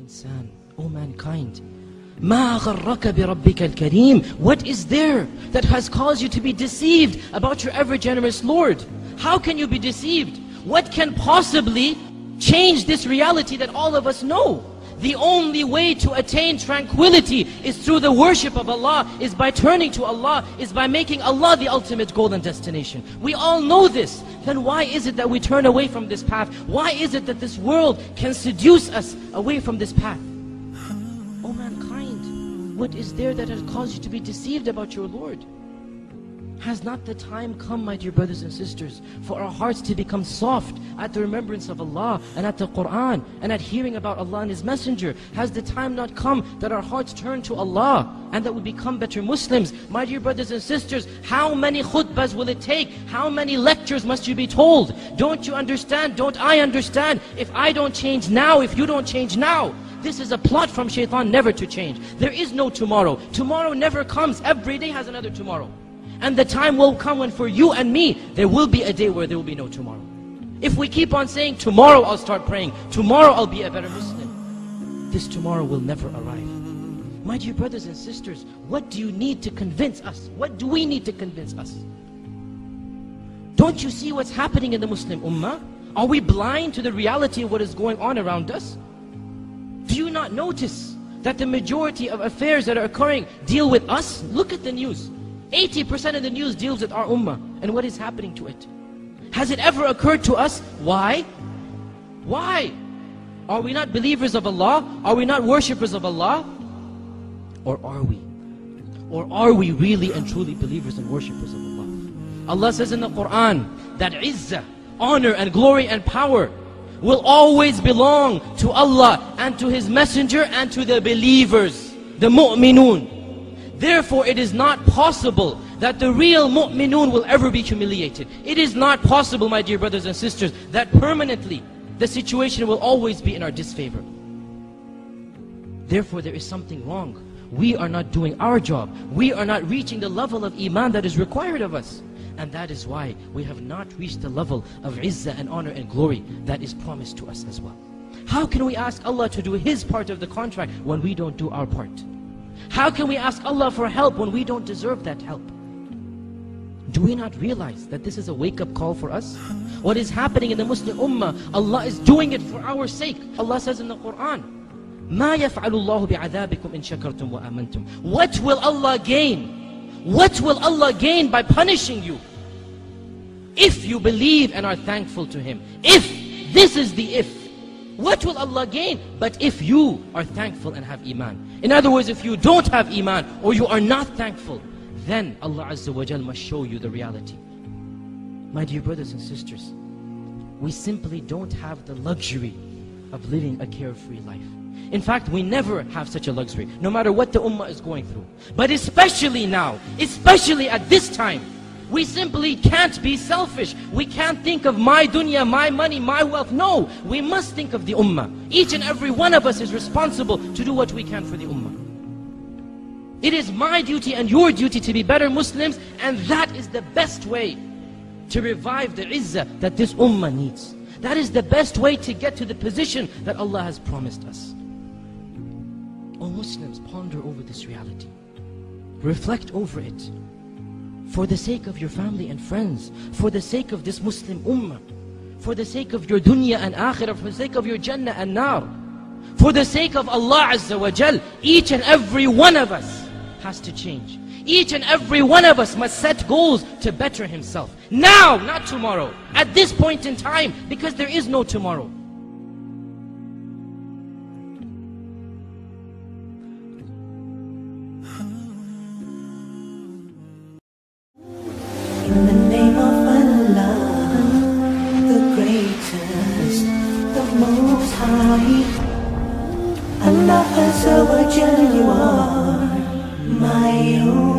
insan, O mankind, ما غرك بربك الكريم. What is there that has caused you to be deceived about your ever-generous Lord? How can you be deceived? What can possibly change this reality that all of us know? The only way to attain tranquility is through the worship of Allah, is by turning to Allah, is by making Allah the ultimate goal and destination. We all know this. Then why is it that we turn away from this path? Why is it that this world can seduce us away from this path? O mankind, what is there that has caused you to be deceived about your Lord? Has not the time come, my dear brothers and sisters, for our hearts to become soft at the remembrance of Allah and at the Qur'an and at hearing about Allah and His Messenger? Has the time not come that our hearts turn to Allah and that we become better Muslims? My dear brothers and sisters, how many khutbahs will it take? How many lectures must you be told? Don't you understand? Don't I understand? If I don't change now, if you don't change now, this is a plot from shaitan never to change. There is no tomorrow. Tomorrow never comes. Every day has another tomorrow. And the time will come when for you and me, there will be a day where there will be no tomorrow. If we keep on saying, tomorrow I'll start praying, tomorrow I'll be a better Muslim, this tomorrow will never arrive. My dear brothers and sisters, what do you need to convince us? What do we need to convince us? Don't you see what's happening in the Muslim Ummah? Are we blind to the reality of what is going on around us? Do you not notice that the majority of affairs that are occurring deal with us? Look at the news. 80% of the news deals with our ummah and what is happening to it. Has it ever occurred to us? Why? Why? Are we not believers of Allah? Are we not worshippers of Allah? Or are we? Or are we really and truly believers and worshippers of Allah? Allah says in the Qur'an that izzah, honor and glory and power will always belong to Allah and to His Messenger and to the believers, the mu'minun. Therefore, it is not possible that the real mu'minun will ever be humiliated. It is not possible, my dear brothers and sisters, that permanently the situation will always be in our disfavor. Therefore, there is something wrong. We are not doing our job. We are not reaching the level of iman that is required of us. And that is why we have not reached the level of izzah and honor and glory that is promised to us as well. How can we ask Allah to do His part of the contract when we don't do our part? How can we ask Allah for help when we don't deserve that help? Do we not realize that this is a wake-up call for us? What is happening in the Muslim Ummah, Allah is doing it for our sake. Allah says in the Qur'an, مَا يَفْعَلُ اللَّهُ بِعَذَابِكُمْ إِن شَكَرْتُمْ وَآمَنْتُمْ. What will Allah gain? What will Allah gain by punishing you? If you believe and are thankful to Him. If, this is the if. What will Allah gain? But if you are thankful and have iman. In other words, if you don't have iman or you are not thankful, then Allah Azza wa Jal must show you the reality. My dear brothers and sisters, we simply don't have the luxury of living a carefree life. In fact, we never have such a luxury, no matter what the ummah is going through. But especially now, especially at this time, we simply can't be selfish. We can't think of my dunya, my money, my wealth. No, we must think of the ummah. Each and every one of us is responsible to do what we can for the ummah. It is my duty and your duty to be better Muslims, and that is the best way to revive the izzah that this ummah needs. That is the best way to get to the position that Allah has promised us. O Muslims, ponder over this reality. Reflect over it. For the sake of your family and friends, for the sake of this Muslim ummah, for the sake of your dunya and akhirah, for the sake of your jannah and nar, for the sake of Allah Azza wa Jal, each and every one of us has to change. Each and every one of us must set goals to better himself. Now, not tomorrow. At this point in time, because there is no tomorrow. In the name of Allah, the greatest, the most high, Allah Azza wa Jalla, you are my own.